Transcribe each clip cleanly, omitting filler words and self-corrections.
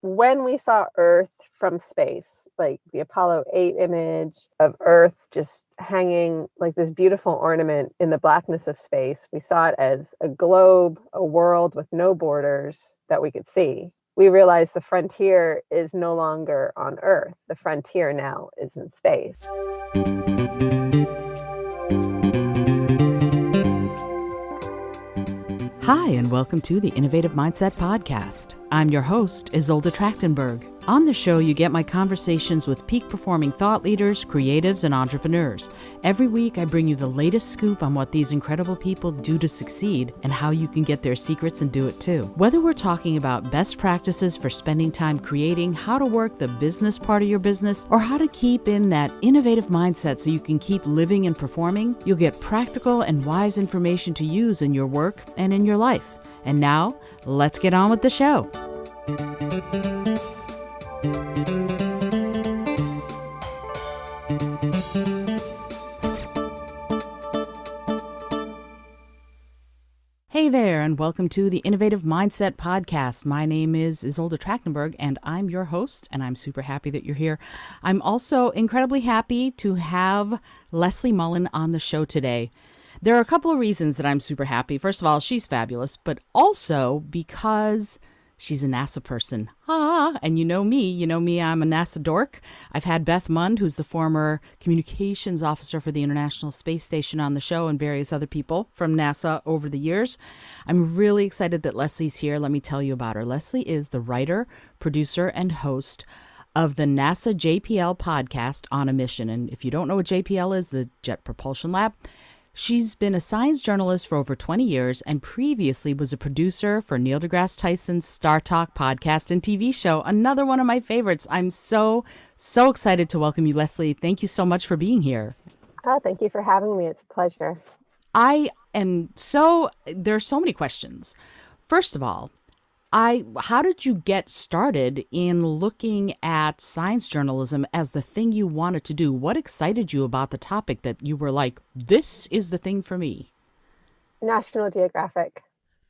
when we saw Earth from space, like the Apollo 8 image of Earth just hanging like this beautiful ornament in the blackness of space, we saw it as a globe, a world with no borders that we could see. We realized the frontier is no longer on Earth. The frontier now is in space. Hi, and welcome to the Innovative Mindset Podcast. I'm your host, Isolde Trachtenberg. On the show, you get my conversations with peak-performing thought leaders, creatives, and entrepreneurs. Every week, I bring you the latest scoop on what these incredible people do to succeed and how you can get their secrets and do it too. Whether we're talking about best practices for spending time creating, how to work the business part of your business, or how to keep in that innovative mindset so you can keep living and performing, you'll get practical and wise information to use in your work and in your life. And now, let's get on with the show. Hey there, and welcome to the Innovative Mindset Podcast. My name is Isolde Trachtenberg, and I'm your host, and I'm super happy that you're here. I'm also incredibly happy to have Leslie Mullen on the show today. There are a couple of reasons that I'm super happy. First of all, she's fabulous, but also because she's a NASA person. And you know me, I'm a NASA dork. I've had Beth Mund, who's the former communications officer for the International Space Station, on the show, and various other people from NASA over the years. I'm really excited that Leslie's here. Let me tell you about her. Leslie is the writer, producer, and host of the NASA JPL podcast, On a Mission. And if you don't know what JPL is, the Jet Propulsion Lab, she's been a science journalist for over 20 years and previously was a producer for Neil deGrasse Tyson's Star Talk podcast and TV show, another one of my favorites. I'm so excited to welcome you, Leslie. Thank you so much for being here. Oh, thank you for having me. It's a pleasure. There are so many questions. First of all, how did you get started in looking at science journalism as the thing you wanted to do? What excited you about the topic that you were like, this is the thing for me? National Geographic.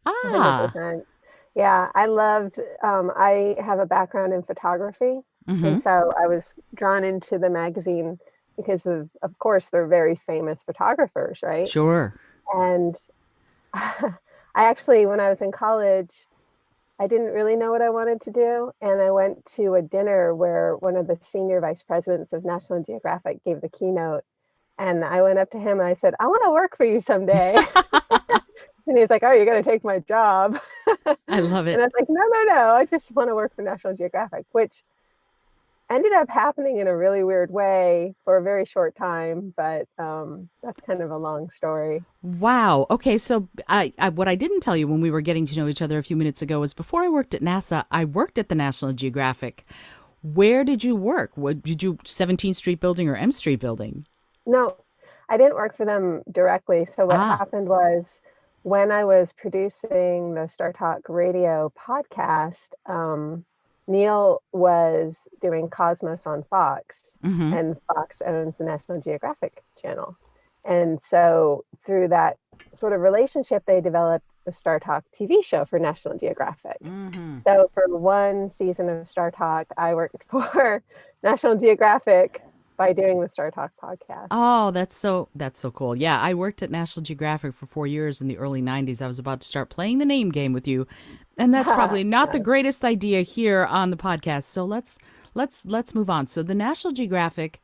Ah. 100%. Yeah, I have a background in photography. Mm-hmm. And so I was drawn into the magazine because of course, they're very famous photographers, right? Sure. And I actually, when I was in college, I didn't really know what I wanted to do. And I went to a dinner where one of the senior vice presidents of National Geographic gave the keynote. And I went up to him and I said, I want to work for you someday. And he's like, oh, you're going to take my job. I love it. And I was like, no. I just want to work for National Geographic, which ended up happening in a really weird way for a very short time. But that's kind of a long story. Wow. Okay. So what I didn't tell you when we were getting to know each other a few minutes ago is before I worked at NASA, I worked at the National Geographic. Where did you work? Did you 17th Street Building or M Street Building? No, I didn't work for them directly. So what happened was when I was producing the Star Talk radio podcast, Neil was doing Cosmos on Fox, mm-hmm. and Fox owns the National Geographic channel. And so through that sort of relationship, they developed the Star Talk TV show for National Geographic. Mm-hmm. So for one season of Star Talk, I worked for National Geographic by doing the Star Talk podcast. Oh, that's so cool. Yeah, I worked at National Geographic for 4 years in the early 90s. I was about to start playing the name game with you. And that's probably not the greatest idea here on the podcast. So let's move on. So the National Geographic,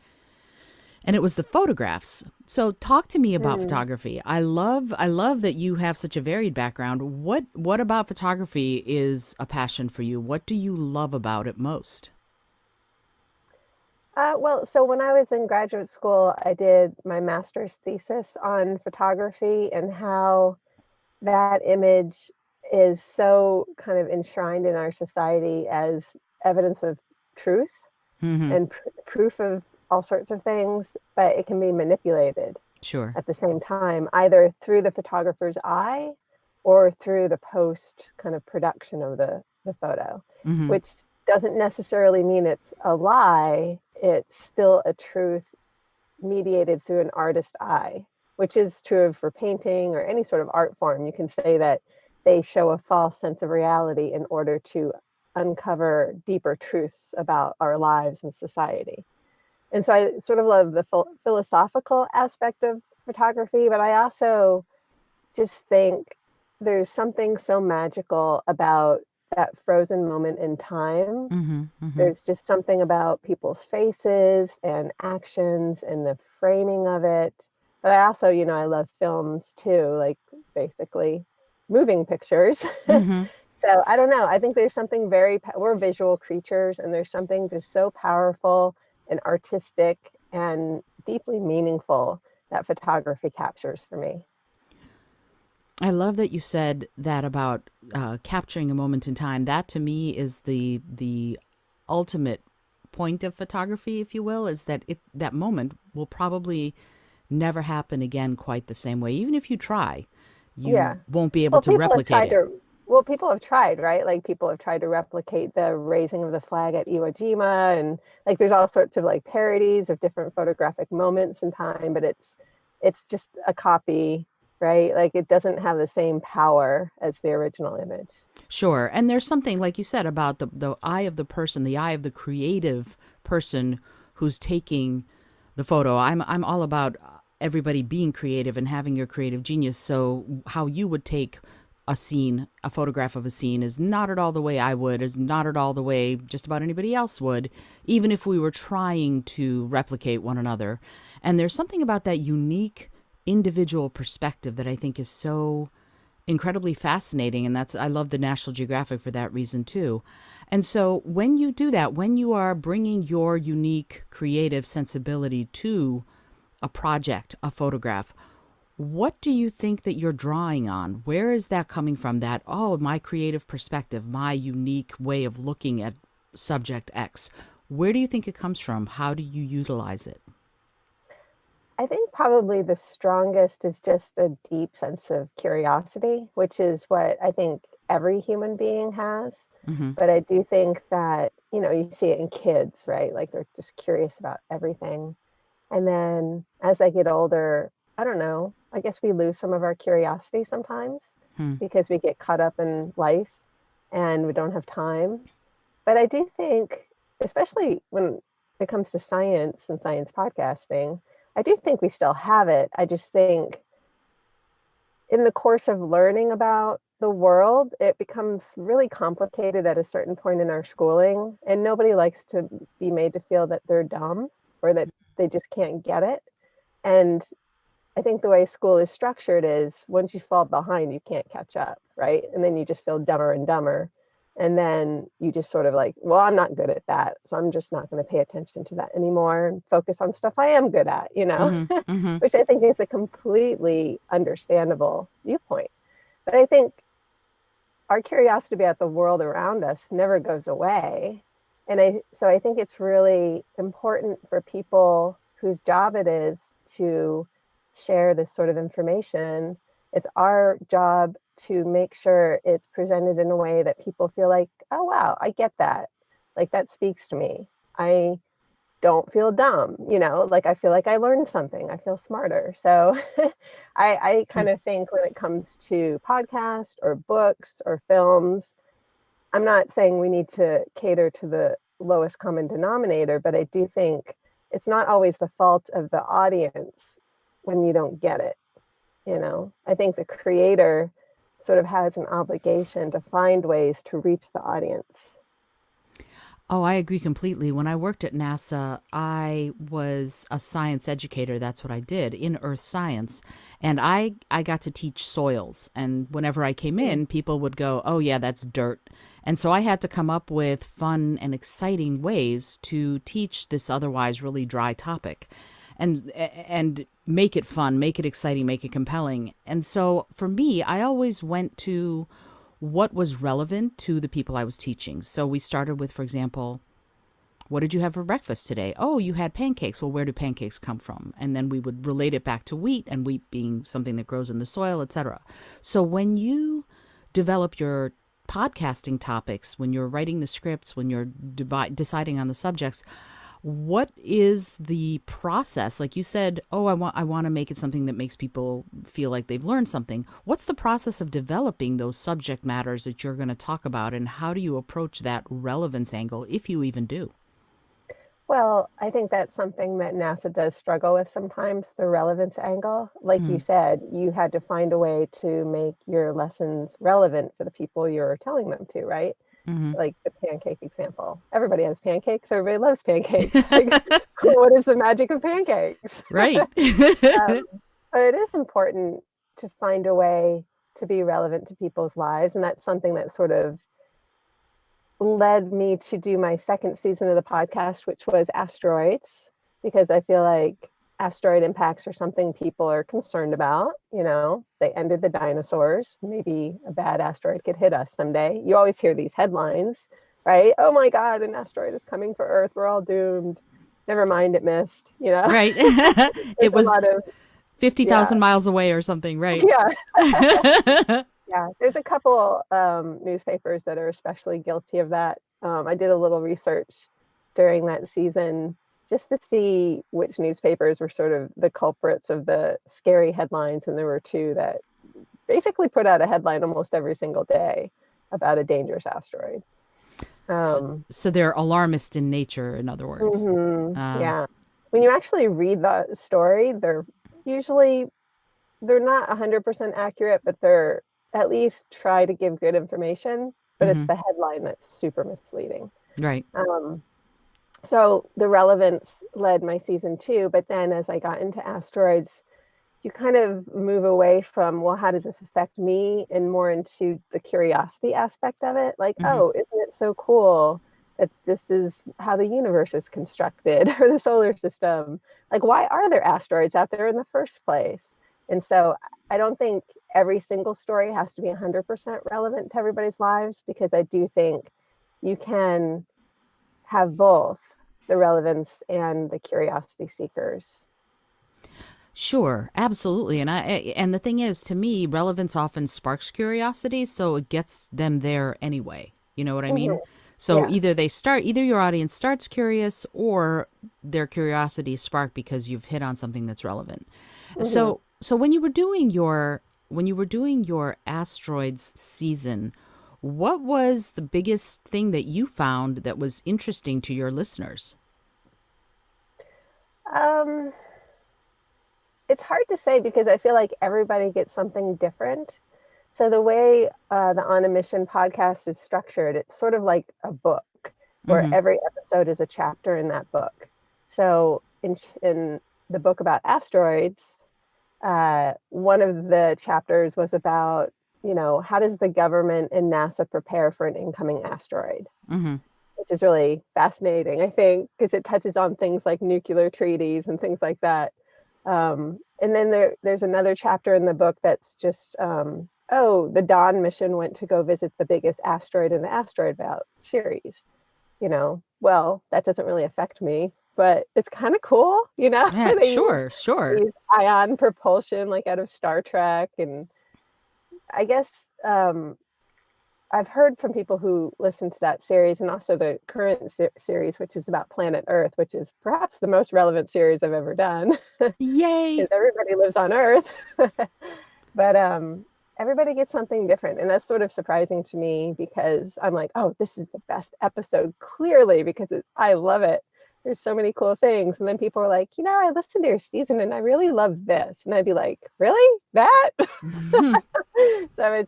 and it was the photographs. So talk to me about photography. I love that you have such a varied background. What about photography is a passion for you? What do you love about it most? So when I was in graduate school, I did my master's thesis on photography and how that image is so kind of enshrined in our society as evidence of truth and proof of all sorts of things, but it can be manipulated at the same time, either through the photographer's eye or through the post kind of production of the photo, which doesn't necessarily mean it's a lie. It's still a truth mediated through an artist's eye, which is true for painting or any sort of art form. You can say that they show a false sense of reality in order to uncover deeper truths about our lives and society. And so I sort of love the philosophical aspect of photography, but I also just think there's something so magical about that frozen moment in time. Mm-hmm. Mm-hmm. There's just something about people's faces and actions and the framing of it. But I also, I love films too, like basically moving pictures. Mm-hmm. So I don't know. I think there's something we're visual creatures, and there's something just so powerful and artistic and deeply meaningful that photography captures for me. I love that you said that about capturing a moment in time. That to me is the ultimate point of photography, if you will, is that that moment will probably never happen again quite the same way. Even if you try, you Yeah. won't be able Well, to replicate it. people have tried, right? Like people have tried to replicate the raising of the flag at Iwo Jima, and like there's all sorts of like parodies of different photographic moments in time, but it's just a copy, right? Like it doesn't have the same power as the original image. Sure. And there's something, like you said, about the eye of the person, the eye of the creative person who's taking the photo. I'm all about everybody being creative and having your creative genius. So how you would take a scene, a photograph of a scene, is not at all the way I would, is not at all the way just about anybody else would, even if we were trying to replicate one another. And there's something about that unique individual perspective that I think is so incredibly fascinating, and that's, I love the National Geographic for that reason too. And so when you do that, when you are bringing your unique creative sensibility to a project, a photograph, what do you think that you're drawing on? Where is that coming from? That, oh, my creative perspective, my unique way of looking at subject X. Where do you think it comes from? How do you utilize it? I think probably the strongest is just a deep sense of curiosity, which is what I think every human being has. Mm-hmm. But I do think that, you see it in kids, right? Like they're just curious about everything. And then as they get older, I don't know, I guess we lose some of our curiosity sometimes Hmm. because we get caught up in life and we don't have time. But I do think, especially when it comes to science and science podcasting, I do think we still have it. I just think in the course of learning about the world, it becomes really complicated at a certain point in our schooling. And nobody likes to be made to feel that they're dumb or that they just can't get it. And I think the way school is structured is once you fall behind, you can't catch up, right? And then you just feel dumber and dumber. And then you just sort of like, well, I'm not good at that. So I'm just not going to pay attention to that anymore and focus on stuff I am good at, Mm-hmm. Mm-hmm. which I think is a completely understandable viewpoint. But I think our curiosity about the world around us never goes away. So I think it's really important for people whose job it is to share this sort of information. It's our job to make sure it's presented in a way that people feel like, oh, wow, I get that. Like that speaks to me. I don't feel dumb, like I feel like I learned something. I feel smarter. So I kind of think when it comes to podcasts or books or films, I'm not saying we need to cater to the lowest common denominator, but I do think it's not always the fault of the audience when you don't get it. I think the creator sort of has an obligation to find ways to reach the audience. Oh, I agree completely. When I worked at NASA, I was a science educator. That's what I did in earth science. And I got to teach soils. And whenever I came Mm. in, people would go, oh, yeah, that's dirt. And so I had to come up with fun and exciting ways to teach this otherwise really dry topic and make it fun, make it exciting, make it compelling. And so for me, I always went to what was relevant to the people I was teaching. So we started with, for example, what did you have for breakfast today? Oh, you had pancakes. Well, where do pancakes come from? And then we would relate it back to wheat, and wheat being something that grows in the soil, etc. So when you develop your podcasting topics, when you're writing the scripts, when you're deciding on the subjects, What is the process? Like you said, oh, I want to make it something that makes people feel like they've learned something. What's the process of developing those subject matters that you're going to talk about, and how do you approach that relevance angle, if you even do? Well, I think that's something that NASA does struggle with sometimes, the relevance angle. Like you Mm, said, you had to find a way to make your lessons relevant for the people you're telling them to, right? hmm Like the pancake example. Everybody has pancakes, everybody loves pancakes. Like, what is the magic of pancakes? Right. So it is important to find a way to be relevant to people's lives. And that's something that sort of led me to do my second season of the podcast, which was asteroids, because I feel like asteroid impacts are something people are concerned about. You know, they ended the dinosaurs. Maybe a bad asteroid could hit us someday. You always hear these headlines, right? Oh my God, an asteroid is coming for Earth. We're all doomed. Never mind, it missed, you know? Right. There's It a was lot of, yeah, 50,000 miles away or something, right? yeah. Yeah, there's a couple newspapers that are especially guilty of that. I did a little research during that season just to see which newspapers were sort of the culprits of the scary headlines, and there were two that basically put out a headline almost every single day about a dangerous asteroid. S- Um, So they're alarmist in nature, in other words. Uh, yeah, when you actually read the story, usually they're not 100% accurate, but they're at least try to give good information. But it's hmm the headline that's super misleading. Right. Um, so the relevance led my season two. But then as I got into asteroids, you kind of move away from, well, how does this affect me? And more into the curiosity aspect of it. Like, hmm oh, isn't it so cool that this is how the universe is constructed or the solar system? Like, why are there asteroids out there in the first place? And so I don't think every single story has to be 100% relevant to everybody's lives, because I do think you can have both the relevance and the curiosity seekers. Sure, absolutely. And the thing is, to me, relevance often sparks curiosity, so it gets them there anyway. You know what I mean? Mhm. So Yeah. either your audience starts curious, or their curiosity is sparked because you've hit on something that's relevant. Hmm. So when you were doing your asteroids season, what was the biggest thing that you found that was interesting to your listeners? Um, it's hard to say because I feel like everybody gets something different. So the way the On a Mission podcast is structured, it's sort of like a book where Mm-hmm. every episode is a chapter in that book. So in the book about asteroids, one of the chapters was about, how does the government and NASA prepare for an incoming asteroid? Mm-hmm. Which is really fascinating, I think, because it touches on things like nuclear treaties and things like that. And then there's another chapter in the book that's just, oh, the Dawn mission went to go visit the biggest asteroid in the asteroid belt series. Well, that doesn't really affect me, but it's kind of cool, Yeah, they sure, sure. use ion propulsion like out of Star Trek. And I guess I've heard from people who listen to that series and also the current series, which is about planet Earth, which is perhaps the most relevant series I've ever done Yay. because everybody lives on Earth. But everybody gets something different. And that's sort of surprising to me because I'm like, oh, this is the best episode, clearly, because I love it. There's so many cool things. And then people are like, I listened to your season and I really love this. And I'd be like, really? That? So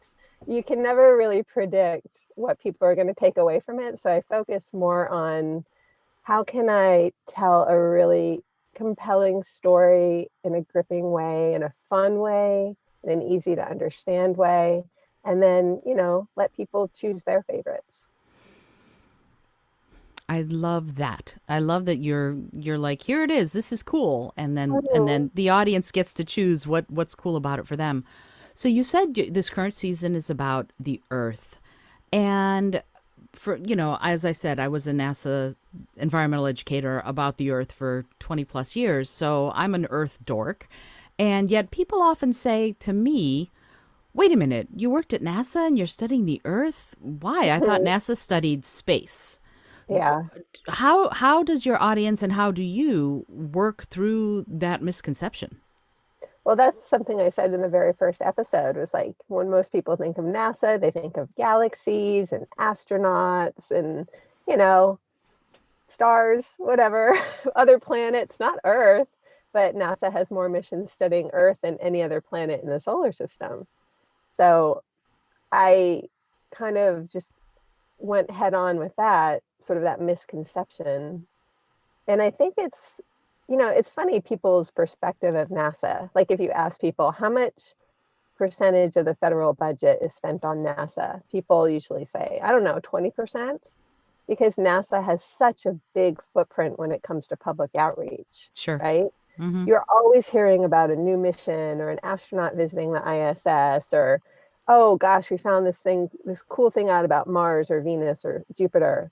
you can never really predict what people are going to take away from it. So I focus more on how can I tell a really compelling story in a gripping way, in a fun way, in an easy to understand way, and then, let people choose their favorites. I love that. I love that you're like, here it is. This is cool. And then Mhm. the audience gets to choose what's cool about it for them. So you said this current season is about the Earth. And for, as I said, I was a NASA environmental educator about the Earth for 20 plus years. So I'm an Earth dork. And yet people often say to me, wait a minute, you worked at NASA and you're studying the Earth? Why? I thought Mhm. NASA studied space. Yeah. How does your audience and how do you work through that misconception? Well, that's something I said in the very first episode was like when most people think of NASA, they think of galaxies and astronauts and, you know, stars, whatever, other planets, not Earth, but NASA has more missions studying Earth than any other planet in the solar system. So I kind of just went head on with that, sort of that misconception. And I think it's funny people's perspective of NASA. Like if you ask people how much percentage of the federal budget is spent on NASA, people usually say, I don't know, 20%, because NASA has such a big footprint when it comes to public outreach, Sure. right? Mm-hmm. You're always hearing about a new mission or an astronaut visiting the ISS or, oh gosh, we found this cool thing out about Mars or Venus or Jupiter.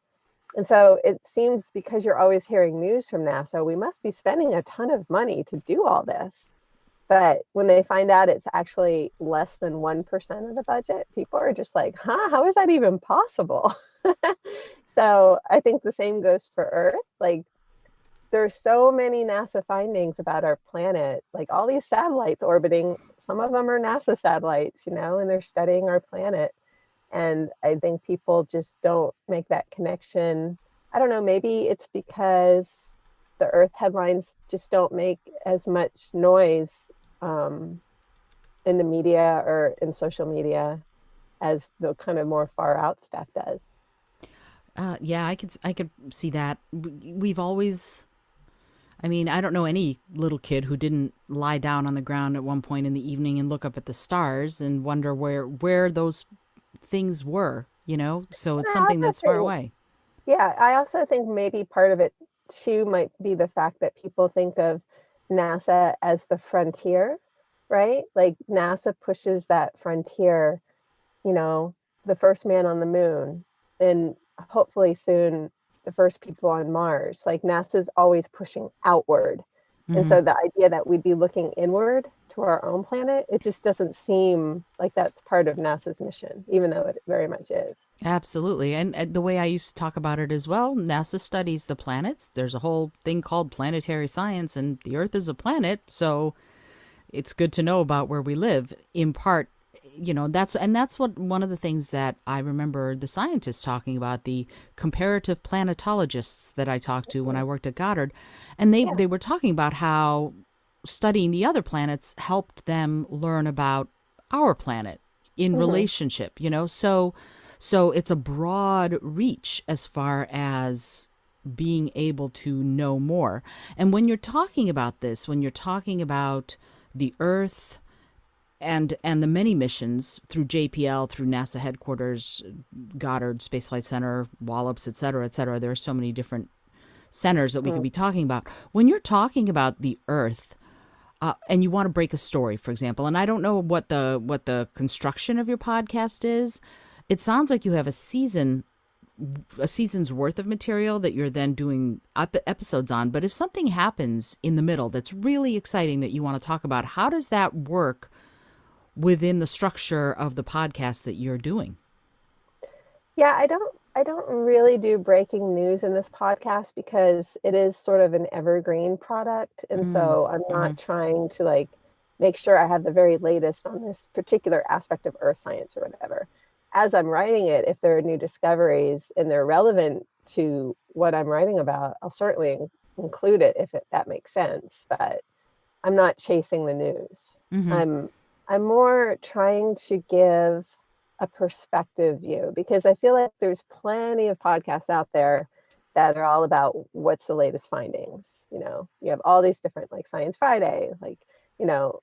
And so it seems because you're always hearing news from NASA, we must be spending a ton of money to do all this. But when they find out it's actually less than 1% of the budget, people are just like, huh, how is that even possible? So I think the same goes for Earth. Like there's so many NASA findings about our planet, like all these satellites orbiting, some of them are NASA satellites, and they're studying our planet. And I think people just don't make that connection. I don't know, maybe it's because the Earth headlines just don't make as much noise um, in the media or in social media as the kind of more far out stuff does. Yeah, I could see that. We've always, I mean, I don't know any little kid who didn't lie down on the ground at one point in the evening and look up at the stars and wonder where those things were, you know? So And it's I something also that's far think, away. yeah, I also think maybe part of it too might be the fact that people think of NASA as the frontier, right? Like NASA pushes that frontier, you know, the first man on the moon, and hopefully soon the first people on Mars. Like NASA's always pushing outward. And Hmm. so the idea that we'd be looking inward to our own planet, it just doesn't seem like that's part of NASA's mission, even though it very much is. Absolutely. And the way I used to talk about it as well, NASA studies the planets. There's a whole thing called planetary science, and the Earth is a planet. So it's good to know about where we live. In part, that's what one of the things that I remember the scientists talking about, the comparative planetologists that I talked to when I worked at Goddard, and they Yeah. they were talking about how studying the other planets helped them learn about our planet in Hmm. relationship, so it's a broad reach as far as being able to know more. And when you're talking about this, when you're talking about the Earth and the many missions through JPL, through NASA headquarters, Goddard Space Flight Center, Wallops, et cetera, et cetera. There are so many different centers that we could Mm. be talking about. When you're talking about the Earth, and you want to break a story, for example, and I don't know what the construction of your podcast is. It sounds like you have a season's worth of material that you're then doing episodes on. But if something happens in the middle that's really exciting that you want to talk about, how does that work within the structure of the podcast that you're doing? Yeah, I don't really do breaking news in this podcast because it is sort of an evergreen product. And Mm, so I'm mm-hmm, not trying to like make sure I have the very latest on this particular aspect of earth science or whatever. As I'm writing it, if there are new discoveries and they're relevant to what I'm writing about, I'll certainly include it if that makes sense. But I'm not chasing the news. mm-hmm. I'm more trying to give a perspective view because I feel like there's plenty of podcasts out there that are all about what's the latest findings. You have all these different like Science Friday, like, you know,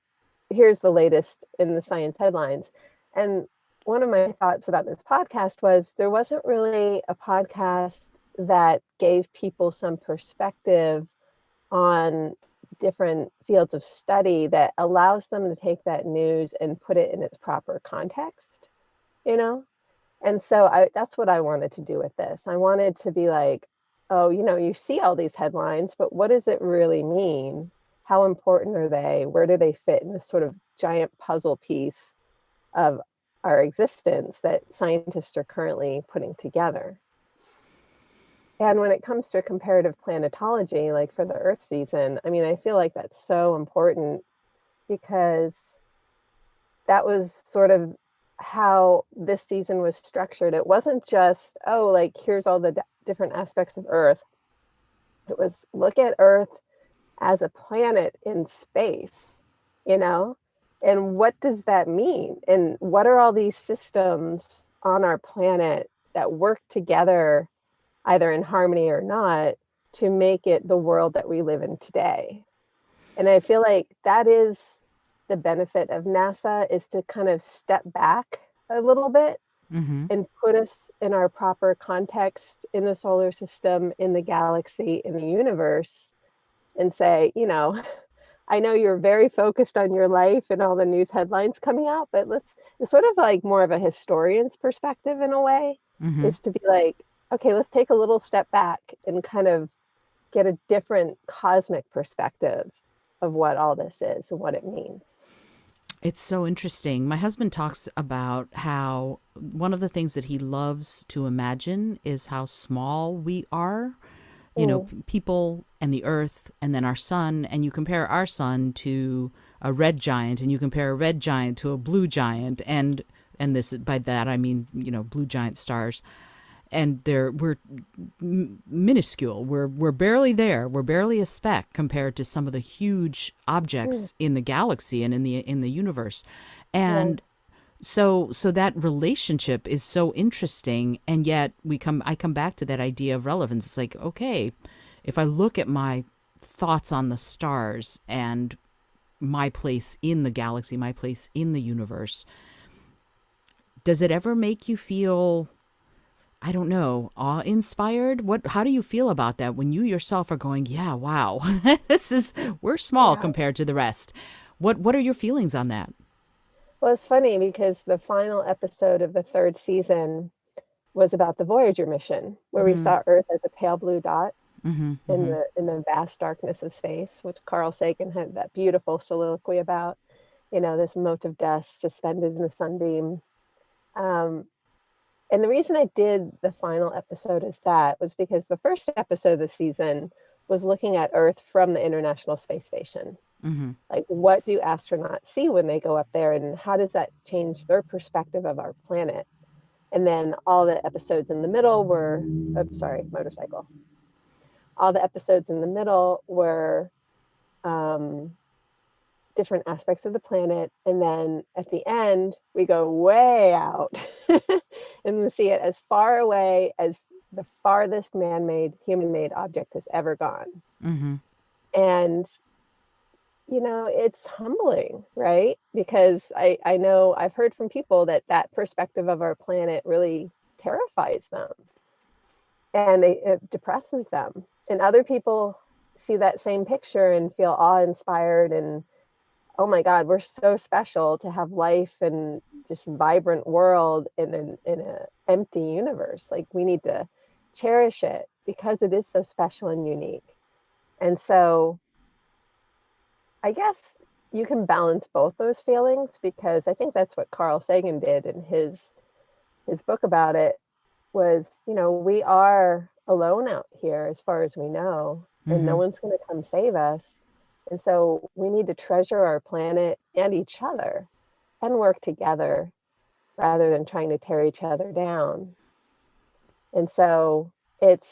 here's the latest in the science headlines. And one of my thoughts about this podcast was there wasn't really a podcast that gave people some perspective on different fields of study that allows them to take that news and put it in its proper context, you know? And so that's what I wanted to do with this. I wanted to be like, oh, you see all these headlines, but what does it really mean? How important are they? Where do they fit in this sort of giant puzzle piece of our existence that scientists are currently putting together? And when it comes to comparative planetology, like for the Earth season, I mean, I feel like that's so important because that was sort of how this season was structured. It wasn't just, oh, like here's all the different aspects of Earth. It was look at Earth as a planet in space, you know? And what does that mean? And what are all these systems on our planet that work together, either in harmony or not, to make it the world that we live in today? And I feel like that is the benefit of NASA, is to kind of step back a little bit Mm-hmm. and put us in our proper context in the solar system, in the galaxy, in the universe, and say, I know you're very focused on your life and all the news headlines coming out, but it's sort of like more of a historian's perspective in a way, Mm-hmm. is to be like, okay, let's take a little step back and kind of get a different cosmic perspective of what all this is and what it means. It's so interesting. My husband talks about how one of the things that he loves to imagine is how small we are. Mm, People and the earth and then our sun, and you compare our sun to a red giant, and you compare a red giant to a blue giant, and this, by that I mean, blue giant stars. And we're minuscule. We're barely there. We're barely a speck compared to some of the huge mm, objects in the galaxy and in the universe. right. And so that relationship is so interesting, and yet I come back to that idea of relevance. It's like, okay, if I look at my thoughts on the stars and my place in the galaxy, my place in the universe, does it ever make you feel, I don't know, awe-inspired? How do you feel about that when you yourself are going, yeah, wow, we're small Yeah. compared to the rest? What are your feelings on that? Well, it's funny because the final episode of the third season was about the Voyager mission, where we Mm, saw Earth as a pale blue dot mm-hmm, in mm-hmm. the vast darkness of space, which Carl Sagan had that beautiful soliloquy about, this mote of dust suspended in a sunbeam. Um, and the reason I did the final episode as that was because the first episode of the season was looking at Earth from the International Space Station. Mm-hmm. Like, what do astronauts see when they go up there, and how does that change their perspective of our planet? And then all the episodes in the middle were, oh, sorry, motorcycle. All the episodes in the middle were um, different aspects of the planet. And then at the end, we go way out and we see it as far away as the farthest man made, human made object has ever gone. Mm-hmm. And it's humbling, right? Because I know I've heard from people that perspective of our planet really terrifies them, and it depresses them. And other people see that same picture and feel awe-inspired, and oh my God, we're so special to have life and this vibrant world in an empty universe. Like, we need to cherish it because it is so special and unique. And so I guess you can balance both those feelings, because I think that's what Carl Sagan did in his book about it. Was, we are alone out here as far as we know, and Mm-hmm. no one's going to come save us. And so we need to treasure our planet and each other and work together rather than trying to tear each other down. And so it's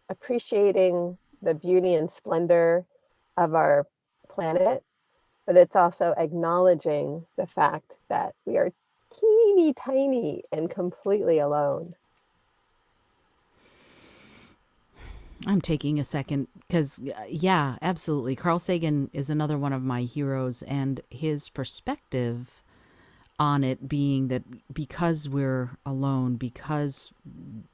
appreciating the beauty and splendor of our planet, but it's also acknowledging the fact that we are teeny tiny and completely alone. I'm taking a second because, yeah, absolutely. Carl Sagan is another one of my heroes, and his perspective on it being that because we're alone, because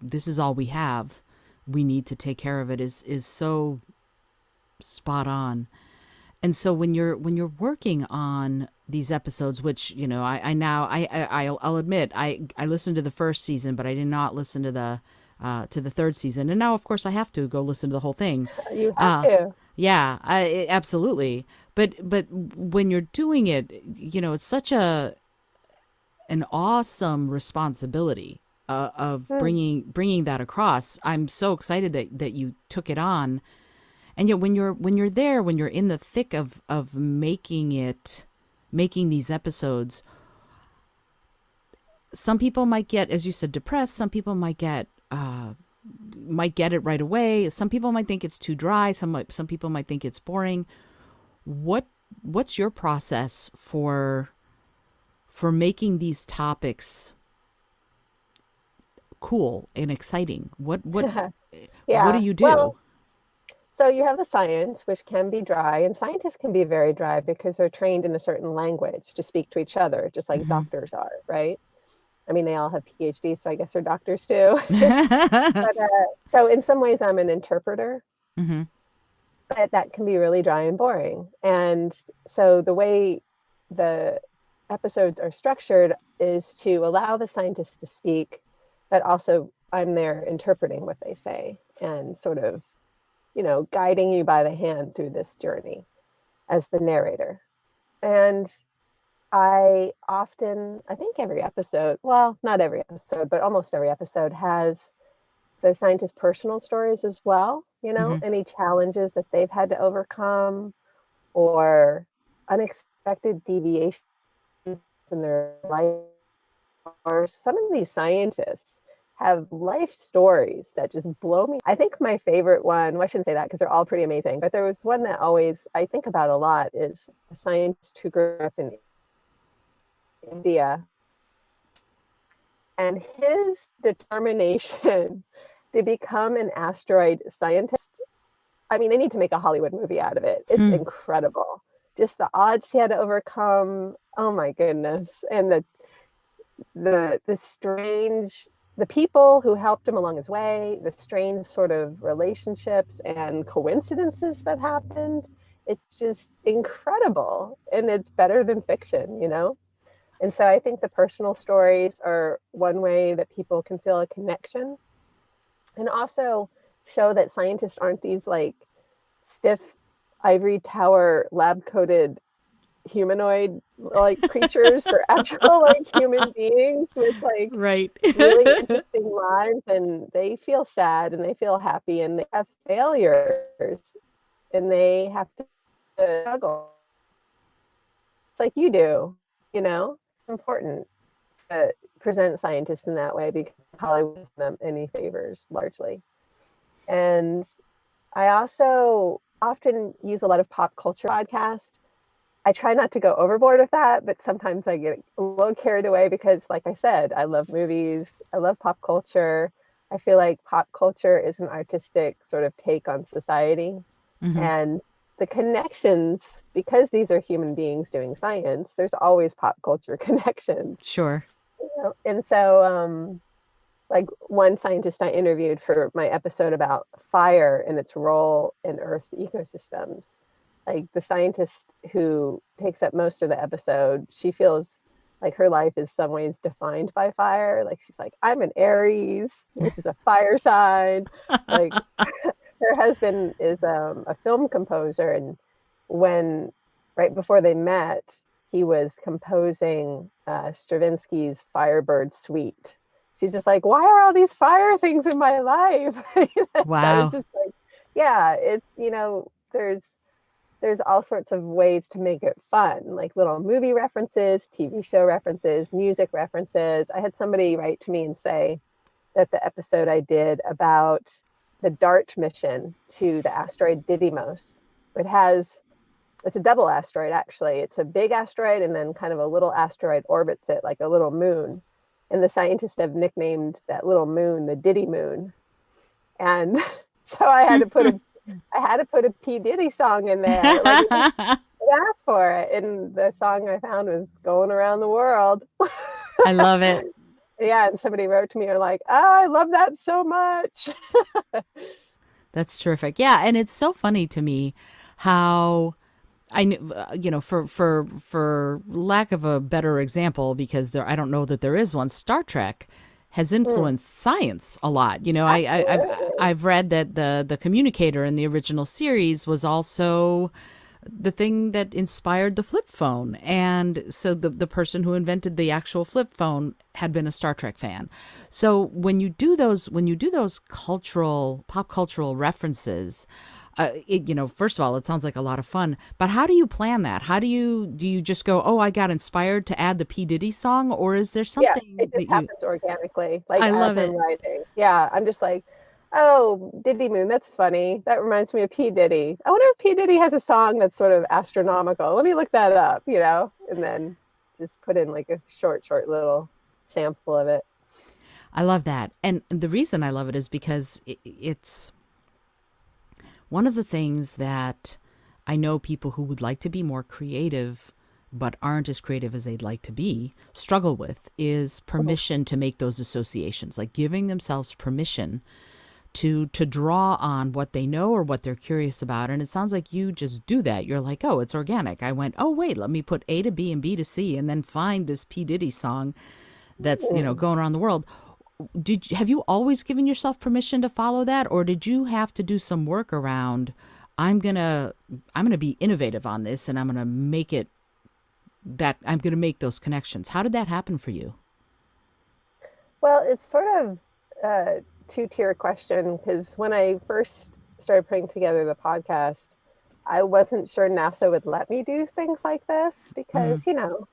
this is all we have, we need to take care of it is so spot on. And so when you're working on these episodes, which I now I'll admit I listened to the first season, but I did not listen to the third season, and now of course I have to go listen to the whole thing. You have Uh, to. yeah, absolutely. But when you're doing it, it's such an awesome responsibility of Hmm. bringing that across. I'm so excited that you took it on. And yet when you're there, when you're in the thick of making these episodes, some people might get, as you said, depressed. Some people might get it right away. Some people might think it's too dry. Some people might think it's boring. What what's your process for making these topics cool and exciting? What do Yeah. you Well, do? so you have the science, which can be dry, and scientists can be very dry because they're trained in a certain language to speak to each other, just like Mm-hmm. doctors are, right? I mean, they all have PhDs, so I guess they're doctors too. But so in some ways, I'm an interpreter, Mm-hmm. but that can be really dry and boring. And so the way the episodes are structured is to allow the scientists to speak, but also I'm there interpreting what they say and sort of, guiding you by the hand through this journey as the narrator. And I think every episode, well, not every episode, but almost every episode has the scientists' personal stories as well, Mm-hmm. any challenges that they've had to overcome or unexpected deviations in their life. Or some of these scientists have life stories that just blow me. I think my favorite one, well, I shouldn't say that because they're all pretty amazing, but there was one that always I think about a lot is a scientist who grew up in India and his determination to become an asteroid scientist. I mean, they need to make a Hollywood movie out of it. It's Hmm. incredible. Just the odds he had to overcome. Oh my goodness. And the strange the people who helped him along his way, the strange sort of relationships and coincidences that happened. It's just incredible. And it's better than fiction. And so I think the personal stories are one way that people can feel a connection and also show that scientists aren't these like stiff ivory tower lab coated humanoid like creatures. They're actual like human beings with like Right. really interesting lives, and they feel sad and they feel happy and they have failures and they have to struggle. It's like you do, it's important to present scientists in that way because Hollywood does them any favors largely. And I also often use a lot of pop culture podcasts. I try not to go overboard with that, but sometimes I get a little carried away because, like I said, I love movies, I love pop culture. I feel like pop culture is an artistic sort of take on society. Hmm. And the connections, because these are human beings doing science, there's always pop culture connections. Sure. And so, like one scientist I interviewed for my episode about fire and its role in Earth ecosystems, like the scientist who takes up most of the episode, she feels like her life is some ways defined by fire. Like she's like, I'm an Aries, which is a fire sign. Like her husband is a film composer, and when right before they met, he was composing Stravinsky's Firebird Suite. She's just like, why are all these fire things in my life? So I was Wow. just like, yeah, it's there's all sorts of ways to make it fun, like little movie references, TV show references, music references. I had somebody write to me and say that the episode I did about the DART mission to the asteroid Didymos, it's a double asteroid actually. It's a big asteroid and then kind of a little asteroid orbits it like a little moon. And the scientists have nicknamed that little moon the Diddy moon. And so I had to put a P Diddy song in there. Like it just asked for it. And the song I found was Going Around the World. I love it. Yeah, and somebody wrote to me and like, oh, I love that so much. That's terrific. Yeah, and it's so funny to me how for lack of a better example, because I don't know that there is one. Star Trek has Mm, influenced science a lot. I've absolutely. I've read that the communicator in the original series was also the thing that inspired the flip phone. And so the person who invented the actual flip phone had been a Star Trek fan. So when you do those cultural, pop cultural references, first of all, it sounds like a lot of fun, but how do you plan that? Do you just go, oh, I got inspired to add the P. Diddy song, or is there Yeah, it something just that you, happens organically, like I as love I'm it. writing. Yeah, I'm just like, oh, Diddy Moon, that's funny. That reminds me of P. Diddy. I wonder if P. Diddy has a song that's sort of astronomical. Let me look that up, and then just put in like a short little sample of it. I love that. And the reason I love it is because it's one of the things that I know people who would like to be more creative but aren't as creative as they'd like to be struggle with is Mhm. permission to make those associations, like giving themselves permission to draw on what they know or what they're curious about. And it sounds like you just do that. You're like, oh, it's organic. I went, oh wait, let me put A to B and B to C and then find this P. Diddy song that's, Mm. going around the world. Have you always given yourself permission to follow that, or did you have to do some work around, i'm gonna I'm gonna be innovative on this, and I'm gonna make those connections? How did that happen for you? Well, it's sort of a two-tier question because when I first started putting together the podcast, I wasn't sure NASA would let me do things like this Mm-hmm. because,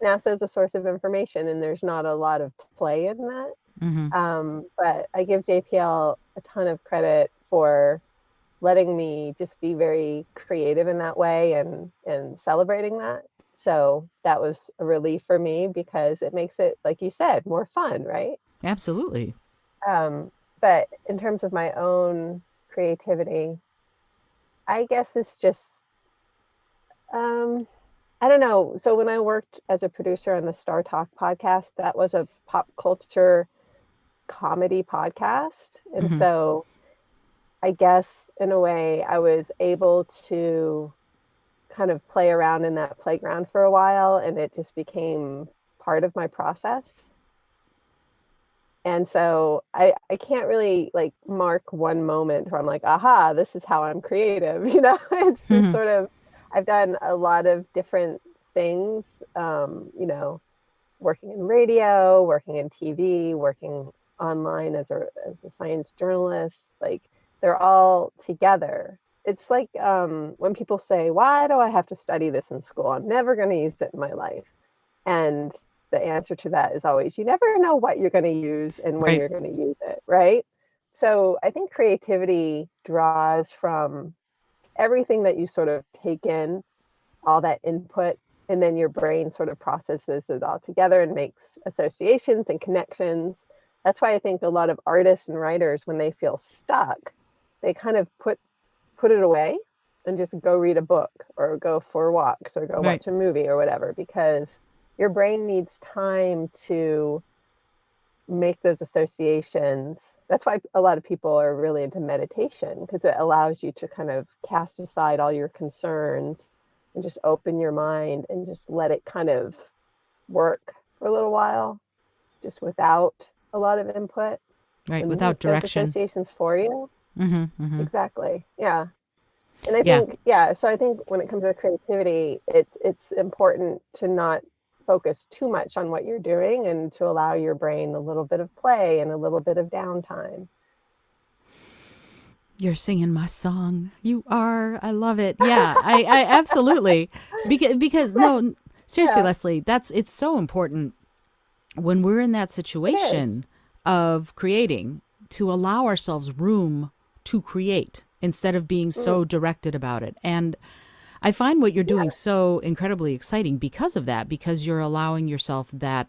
NASA is a source of information and there's not a lot of play in that. Mm-hmm. But I give JPL a ton of credit for letting me just be very creative in that way and celebrating that. So that was a relief for me because it makes it, like you said, more fun, right? Absolutely. Um, but in terms of my own creativity, I guess it's just um, I don't know. So when I worked as a producer on the Star Talk podcast, that was a pop culture comedy podcast. And Mm-hmm. so I guess in a way I was able to kind of play around in that playground for a while and it just became part of my process. And so I can't really like mark one moment where I'm like, aha, this is how I'm creative. It's just Mm-hmm. sort of, I've done a lot of different things, working in radio, working in TV, working online as a science journalist. Like they're all together. It's like when people say, why do I have to study this in school? I'm never going to use it in my life. And the answer to that is always you never know what you're going to use and when Right. you're going to use it, right? So I think creativity draws from everything that you sort of take in, all that input, and then your brain sort of processes it all together and makes associations and connections. That's why I think a lot of artists and writers, when they feel stuck, they kind of put it away and just go read a book or go for walks or go Right. watch a movie or whatever because your brain needs time to make those associations. That's why a lot of people are really into meditation because it allows you to kind of cast aside all your concerns and just open your mind and just let it kind of work for a little while just without a lot of input Right. and Without make those direction. associations for you. Mm-hmm. Mm-hmm. Exactly. Yeah. And I Yeah. think, yeah, so I think when it comes to creativity, it's important to not focus too much on what you're doing and to allow your brain a little bit of play and a little bit of downtime. You're singing my song. You are. I love it. Yeah, I absolutely. Because no, seriously, Yeah, Leslie, it's so important when we're in that it is. situation of creating to allow ourselves room to create instead of being Mm, so directed about it. And I find what you're doing yeah. so incredibly exciting because of that, because you're allowing yourself that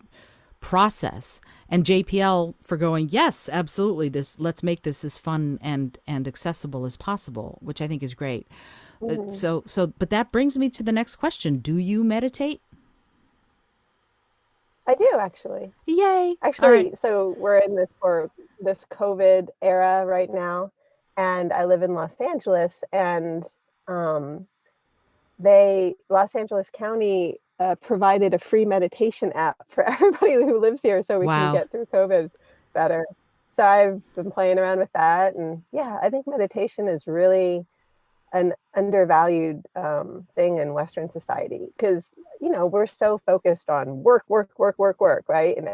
process. And JPL for going, yes, absolutely, this, let's make this as fun and accessible as possible, which I think is great. Mhm. But that brings me to the next question. Do you meditate? I do actually. Yay. All right. Actually, so we're in this COVID era right now, and I live in Los Angeles, and um, Los Angeles County provided a free meditation app for everybody who lives here so we can Wow. get through COVID better. So I've been playing around with that. And yeah, I think meditation is really an undervalued thing in Western society because, we're so focused on work, work, work, work, work, right? And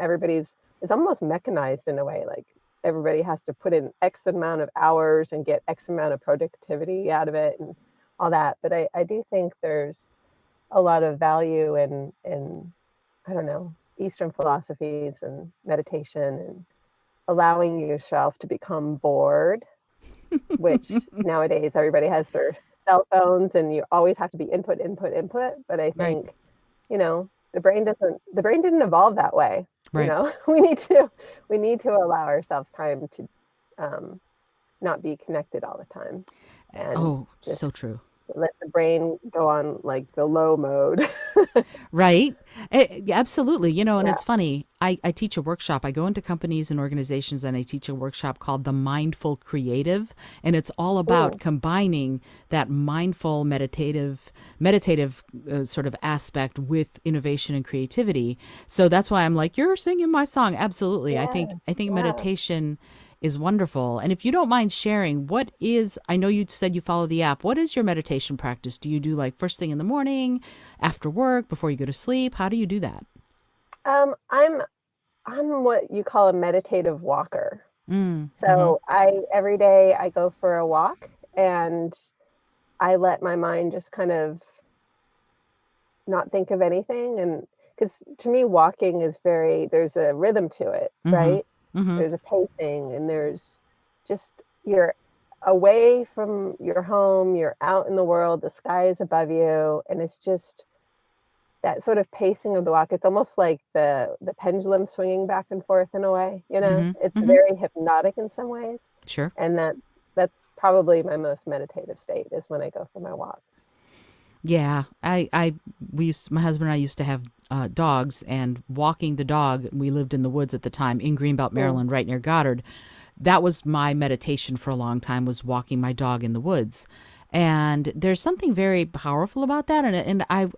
it's almost mechanized in a way. Like everybody has to put in X amount of hours and get X amount of productivity out of it and all that. But I do think there's a lot of value in I don't know, Eastern philosophies and meditation and allowing yourself to become bored, which nowadays everybody has their cell phones and you always have to be input, input, input. But I Right. think, the brain didn't evolve that way. Right. We need to allow ourselves time to um, not be connected all the time and Oh, just so true. let the brain go on like the low mode. Right. Absolutely. And Yeah. it's funny. I teach a workshop. I go into companies and organizations and I teach a workshop called The Mindful Creative. And it's all about Mm, combining that mindful, meditative sort of aspect with innovation and creativity. So that's why I'm like, you're singing my song. Absolutely. I think, yeah. I think Yeah. meditation is wonderful. And if you don't mind sharing, I know you said you follow the app. What is your meditation practice? Do you do like first thing in the morning, after work, before you go to sleep? How do you do that? I'm what you call a meditative walker. Mm, mm-hmm, So I every day I go for a walk and I let my mind just kind of not think of anything. And because to me walking is there's a rhythm to it, mm-hmm, right? mm-hmm. There's a pacing and there's just you're away from your home, you're out in the world, the sky is above you, and it's just that sort of pacing of the walk. It's almost like the pendulum swinging back and forth in a way, Mm-hmm. It's Mm-hmm. very hypnotic in some ways. Sure. And that's probably my most meditative state is when I go for my walks. Yeah. My husband and I used to have dogs, and walking the dog, we lived in the woods at the time in Greenbelt, Mm, Maryland, right near Goddard. That was my meditation for a long time, was walking my dog in the woods. And there's something very powerful about that.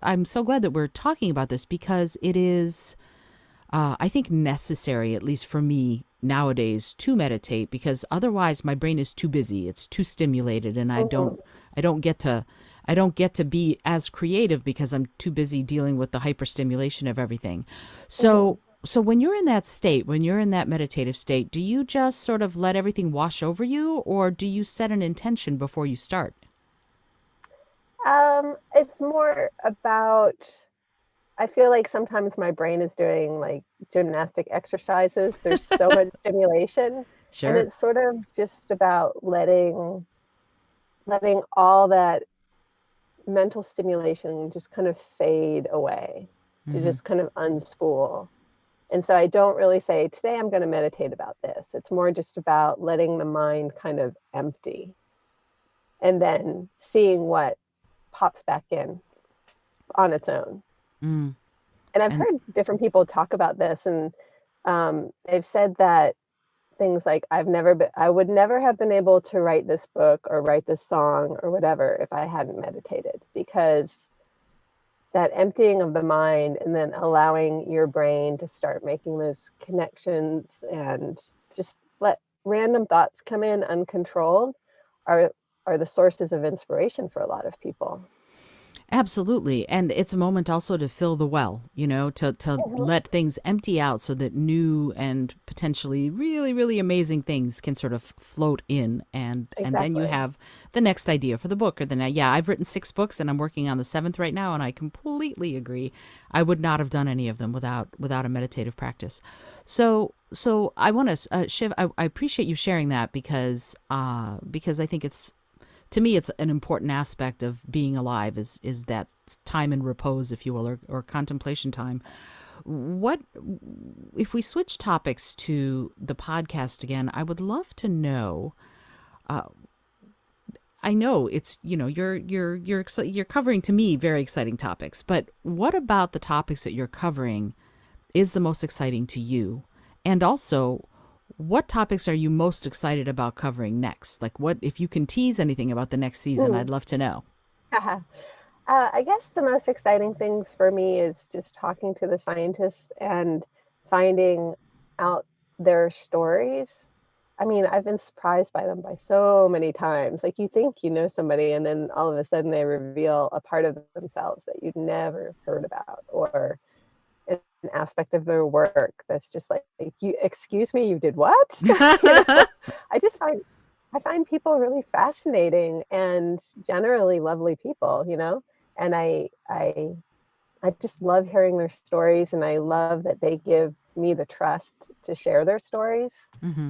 I'm so glad that we're talking about this because it is, I think, necessary, at least for me nowadays, to meditate because otherwise my brain is too busy. It's too stimulated, and mhm, I don't get to, I don't get to be as creative because I'm too busy dealing with the hyperstimulation of everything. mhm. So when you're in that state, when you're in that meditative state, do you just sort of let everything wash over you, or do you set an intention before you start? It's more about I feel like sometimes my brain is doing like gymnastic exercises. There's so much stimulation, and Sure. it's sort of just about letting all that mental stimulation just kind of fade away, to Mm-hmm. just kind of unspool. And so I don't really say, today I'm going to meditate about this. It's more just about letting the mind kind of empty and then seeing what pops back in on its own. Mm. And I've And heard different people talk about this, and they've said that things like I would never have been able to write this book or write this song or whatever if I hadn't meditated, because that emptying of the mind and then allowing your brain to start making those connections and just let random thoughts come in uncontrolled are are the sources of inspiration for a lot of people. absolutely. And it's a moment also to fill the well, to Mhm. let things empty out so that new and potentially really, really amazing things can sort of float in. And then you Exactly. have the next idea for the book or the next. Yeah, I've written 6 books and I'm working on the seventh right now. And I completely agree. I would not have done any of them without a meditative practice. So I want to, Shiv, I appreciate you sharing that because I think it's, to me, it's an important aspect of being alive is that time and repose, if you will, or contemplation time. What if we switch topics to the podcast again? I would love to know. I know it's, you're covering, to me, very exciting topics, but what about the topics that you're covering is the most exciting to you? And also, what topics are you most excited about covering next? Like, what, if you can tease anything about the next season, I'd Mm. love to know. I guess the most exciting things for me is just talking to the scientists and finding out their stories. I mean, I've been surprised by them by so many times. Like, you think you know somebody, and then all of a sudden they reveal a part of themselves that you'd never heard about, or an aspect of their work that's just like, you, excuse me, you did what? You know, I just find I find people really fascinating and generally lovely people, you know, and I just love hearing their stories, and I love that they give me the trust to share their stories. Hmm.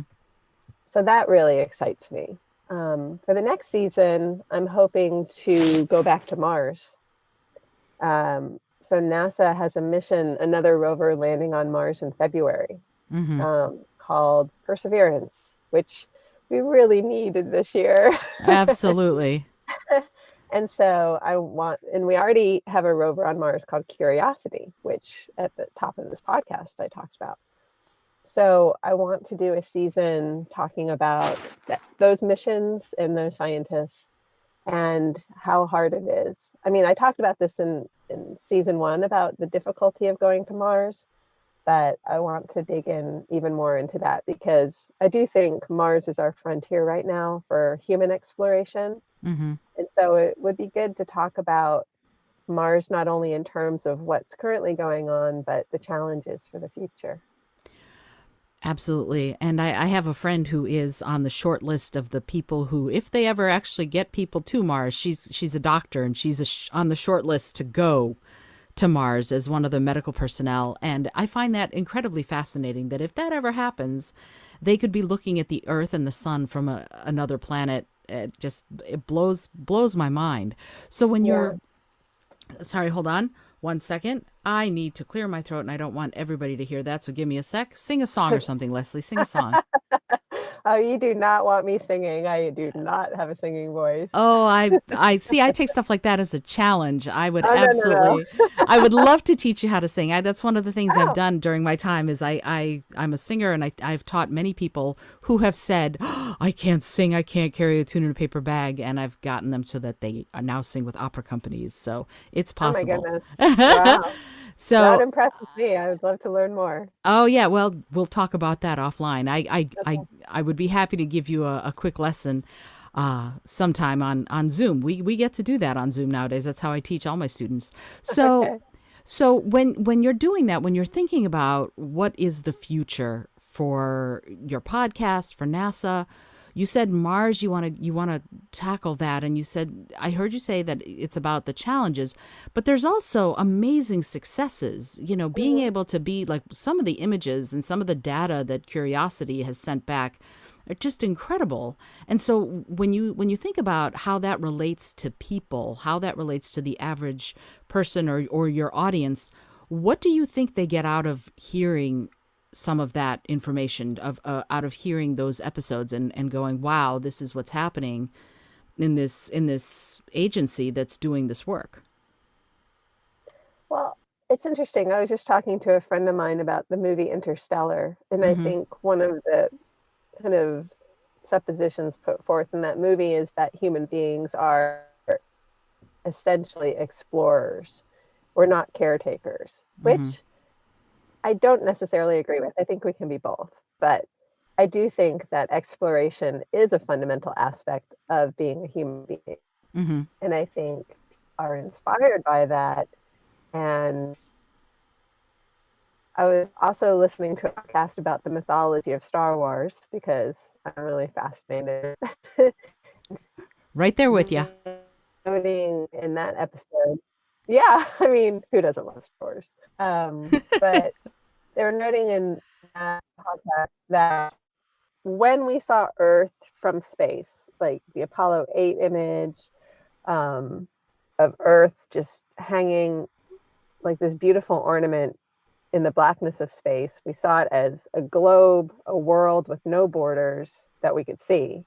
So that really excites me. For the next season, I'm hoping to go back to Mars. So NASA has a mission, another rover landing on Mars in February, Hmm. called Perseverance, which we really needed this year. Absolutely. And so and we already have a rover on Mars called Curiosity, which at the top of this podcast I talked about. So I want to do a season talking about those missions and those scientists and how hard it is. I mean, I talked about this in season one about the difficulty of going to Mars, but I want to dig in even more into that because I do think Mars is our frontier right now for human exploration. Hmm. And so it would be good to talk about Mars not only in terms of what's currently going on, but the challenges for the future. Absolutely. And I have a friend who is on the short list of the people who, if they ever actually get people to Mars, she's a doctor and she's on the short list to go to Mars as one of the medical personnel. And I find that incredibly fascinating that if that ever happens, they could be looking at the Earth and the sun from another planet. It blows my mind. So when Yeah. you're sorry, hold on 1 second. I need to clear my throat and I don't want everybody to hear that. So give me a sec. Sing a song or something, Leslie. Sing a song. Oh, you do not want me singing. I do not have a singing voice. Oh, I see. I take stuff like that as a challenge. Oh, no, no, no. I would love to teach you how to sing. That's one of the things I've Oh, done during my time is I'm a singer and I've taught many people who have said, "Oh, I can't sing. I can't carry a tune in a paper bag." And I've gotten them so that they are now sing with opera companies. So it's oh my possible. goodness. Wow. That So, impresses me. I would love to learn more. oh yeah, well, we'll talk about that offline. Okay. I would be happy to give you a quick lesson sometime on Zoom. We get to do that on Zoom nowadays. That's how I teach all my students. So Okay. so when you're doing that, when you're thinking about what is the future for your podcast, for NASA, you said Mars, you want to tackle that, and you said I heard you say that it's about the challenges, but there's also amazing successes. You know, being Mhm. able to be like some of the images and some of the data that Curiosity has sent back are just incredible. And so when you think about how that relates to people, how that relates to the average person or your audience, what do you think they get out of hearing some of that information of out of hearing those episodes and going, wow, this is what's happening in this agency that's doing this work. Well, it's interesting. I was just talking to a friend of mine about the movie Interstellar, and I Mm-hmm. think one of the kind of suppositions put forth in that movie is that human beings are essentially explorers. We're not caretakers, Mm-hmm. which I don't necessarily agree with. I think we can be both. But I do think that exploration is a fundamental aspect of being a human being. Mm-hmm. And I think are inspired by that. And I was also listening to a podcast about the mythology of Star Wars because I'm really fascinated. Right there with you. Noting in that episode, yeah, I mean, who doesn't love Star Wars? But they were noting in that podcast that when we saw Earth from space, like the Apollo 8 image um, of Earth just hanging like this beautiful ornament in the blackness of space, we saw it as a globe, a world with no borders that we could see.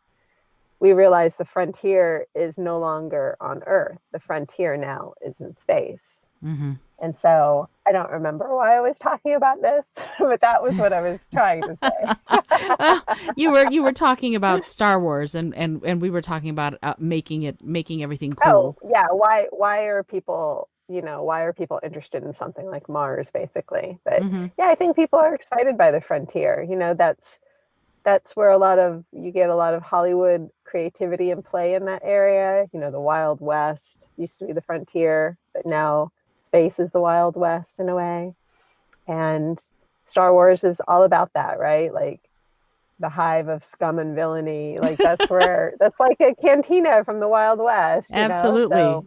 We realized the frontier is no longer on Earth. The frontier now is in space. Mm-hmm. And so I don't remember why I was talking about this, but that was what I was trying to say. You were talking about Star Wars and we were talking about making everything Oh, cool. yeah. Why are people, why are people interested in something like Mars, basically? But Mm-hmm. yeah, I think people are excited by the frontier. That's that's where you get a lot of Hollywood creativity and play in that area. You know, the Wild West used to be the frontier, but now space is the Wild West in a way. And Star Wars is all about that, right? Like the hive of scum and villainy. Like that's like a cantina from the Wild West, you know? Absolutely. So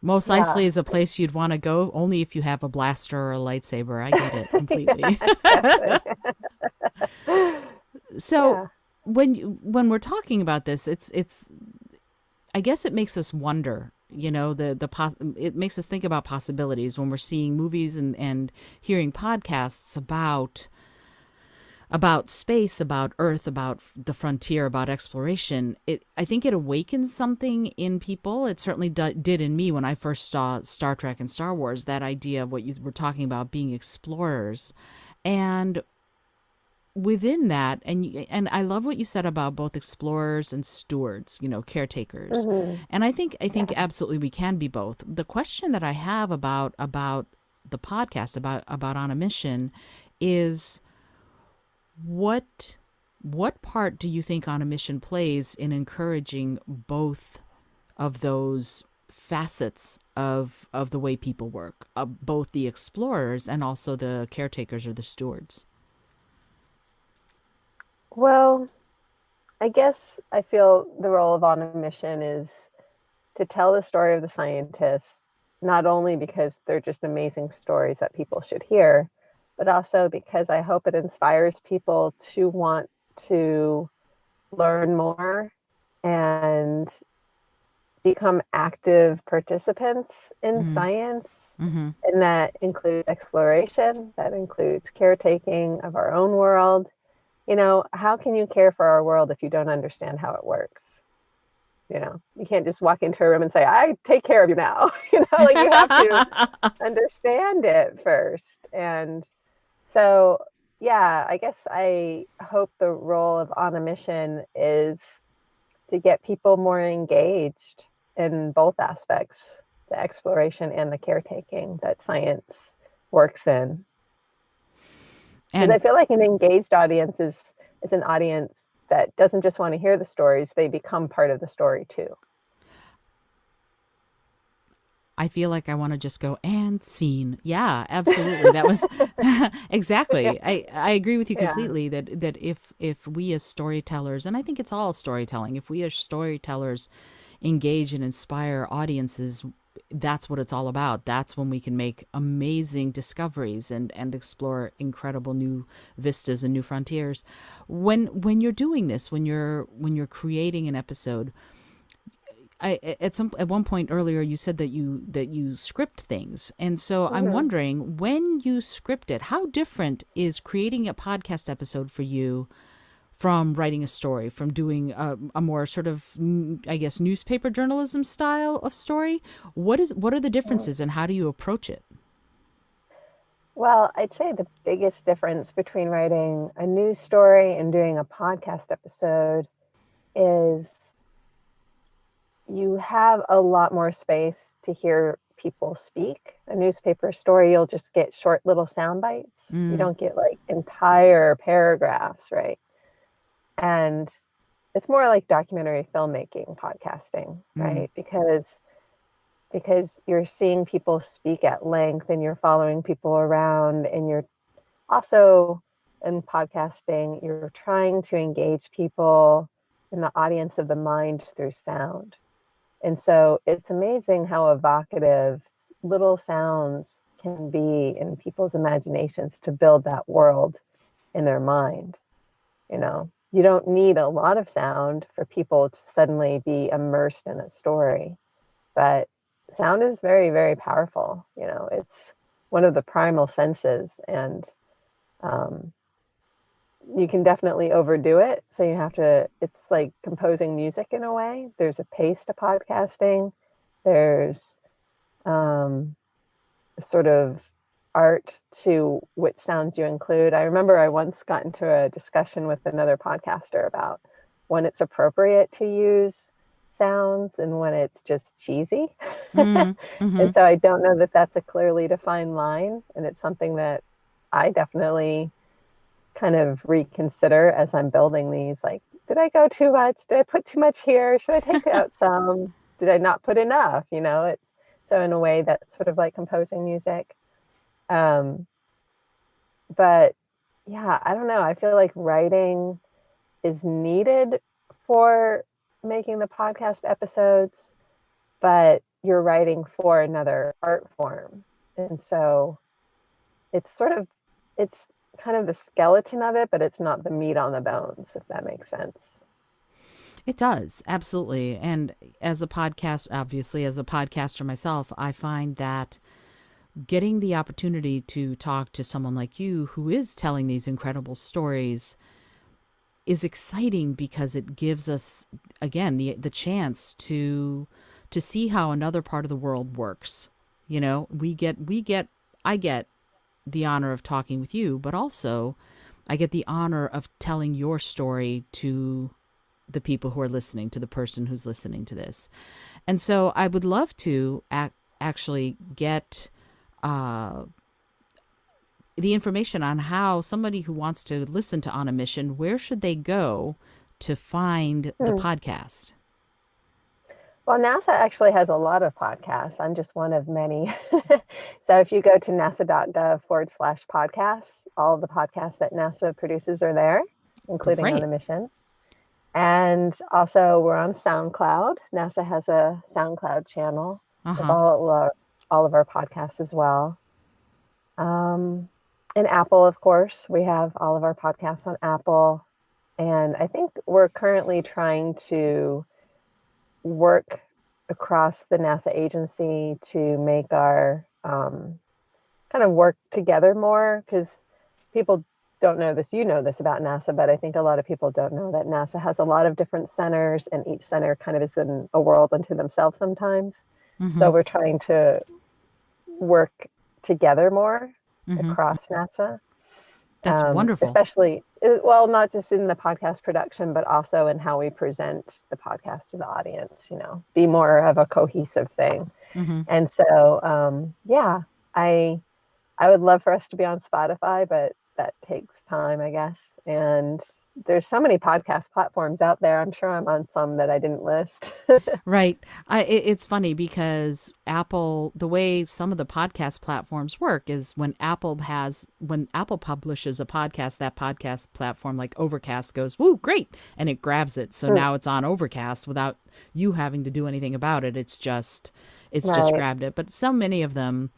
Mos yeah. Eisley is a place you'd want to go only if you have a blaster or a lightsaber. I get it Yeah, completely. exactly. So Yeah. when we're talking about this, it's I guess it makes us wonder. It makes us think about possibilities when we're seeing movies and hearing podcasts about space, about Earth, about the frontier, about exploration. I think it awakens something in people. It certainly did in me when I first saw Star Trek and Star Wars. That idea of what you were talking about, being explorers, and within that, and I love what you said about both explorers and stewards, caretakers. Hmm. And I think Yeah. absolutely we can be both. The question that I have about the podcast, about On a Mission, is what part do you think On a Mission plays in encouraging both of those facets of the way people work, both the explorers and also the caretakers or the stewards? Well, I guess I feel the role of On a Mission is to tell the story of the scientists, not only because they're just amazing stories that people should hear, but also because I hope it inspires people to want to learn more and become active participants in Mm-hmm. science. Mm-hmm. And that includes exploration, that includes caretaking of our own world. You know, how can you care for our world if you don't understand how it works? You know, you can't just walk into a room and say, I take care of you now. You know, like you have to understand it first. And so, yeah, I guess I hope the role of On a Mission is to get people more engaged in both aspects, the exploration and the caretaking that science works in. Because I And feel like an engaged audience is an audience that doesn't just want to hear the stories, they become part of the story too. I feel like I want to just go and scene. Yeah, absolutely. That was Yeah. exactly. I agree with you Yeah. completely that if we as storytellers, and I think it's all storytelling, if we as storytellers engage and inspire audiences, that's what it's all about. That's when we can make amazing discoveries and explore incredible new vistas and new frontiers. When you're doing this, when you're creating an episode, at one point earlier you said that you script things, and so I'm Mhm. wondering, when you script it, how different is creating a podcast episode for you from writing a story, from doing a more sort of, I guess, newspaper journalism style of story? What are the differences and how do you approach it? Well, I'd say the biggest difference between writing a news story and doing a podcast episode is you have a lot more space to hear people speak. A newspaper story, you'll just get short little sound bites. You Mm, don't get like entire paragraphs, right? And it's more like documentary filmmaking, podcasting, mm, right? Because you're seeing people speak at length and you're following people around, and you're also, in podcasting, you're trying to engage people in the audience of the mind through sound. And so it's amazing how evocative little sounds can be in people's imaginations to build that world in their mind. You know, you don't need a lot of sound for people to suddenly be immersed in a story, but sound is very, very powerful. You know, it's one of the primal senses, and um, you can definitely overdo it. So you have to, it's like composing music in a way. There's a pace to podcasting, there's um, sort of art to which sounds you include. I remember I once got into a discussion with another podcaster about when it's appropriate to use sounds and when it's just cheesy. mm, mm-hmm. And so I don't know that that's a clearly defined line. And it's something that I definitely kind of reconsider as I'm building these. Like, did I go too much? Did I put too much here? Should I take out some? Did I not put enough? It's so in a way that's sort of like composing music. Um, but yeah, I don't know. I feel like writing is needed for making the podcast episodes, but you're writing for another art form. And so it's sort of, it's kind of the skeleton of it, but it's not the meat on the bones, if that makes sense. It does, absolutely. And as a podcast, obviously, as a podcaster myself, I find that getting the opportunity to talk to someone like you who is telling these incredible stories is exciting because it gives us, again, the chance to see how another part of the world works. I get the honor of talking with you, but also I get the honor of telling your story to the people who are listening, to the person who's listening to this. And so I would love to actually get the information on how somebody who wants to listen to On a Mission, where should they go to find the Hmm. podcast? Well, NASA actually has a lot of podcasts. I'm just one of many. So if you go to nasa.gov/podcasts, all of the podcasts that NASA produces are there, including On a Great. Mission. And also, we're on SoundCloud. NASA has a SoundCloud channel with Uh-huh. all of our podcasts as well. Um, and Apple, of course, we have all of our podcasts on Apple. And I think we're currently trying to work across the NASA agency to make our kind of work together more, because people don't know this. You know this about NASA, but I think a lot of people don't know that NASA has a lot of different centers, and each center kind of is in a world unto themselves sometimes. Mm-hmm. So we're trying to work together more Mm-hmm. across NASA, That's wonderful. especially, well, not just in the podcast production, but also in how we present the podcast to the audience, be more of a cohesive thing. Mm-hmm. And so, yeah, I I would love for us to be on Spotify, but that takes time, I guess. And there's so many podcast platforms out there. I'm sure I'm on some that I didn't list. Right. It's funny because Apple, the way some of the podcast platforms work is when Apple publishes a podcast, that podcast platform like Overcast goes, woo, great. And it grabs it. So now it's on Overcast without you having to do anything about it. It's just Right. grabbed it. But so many of them,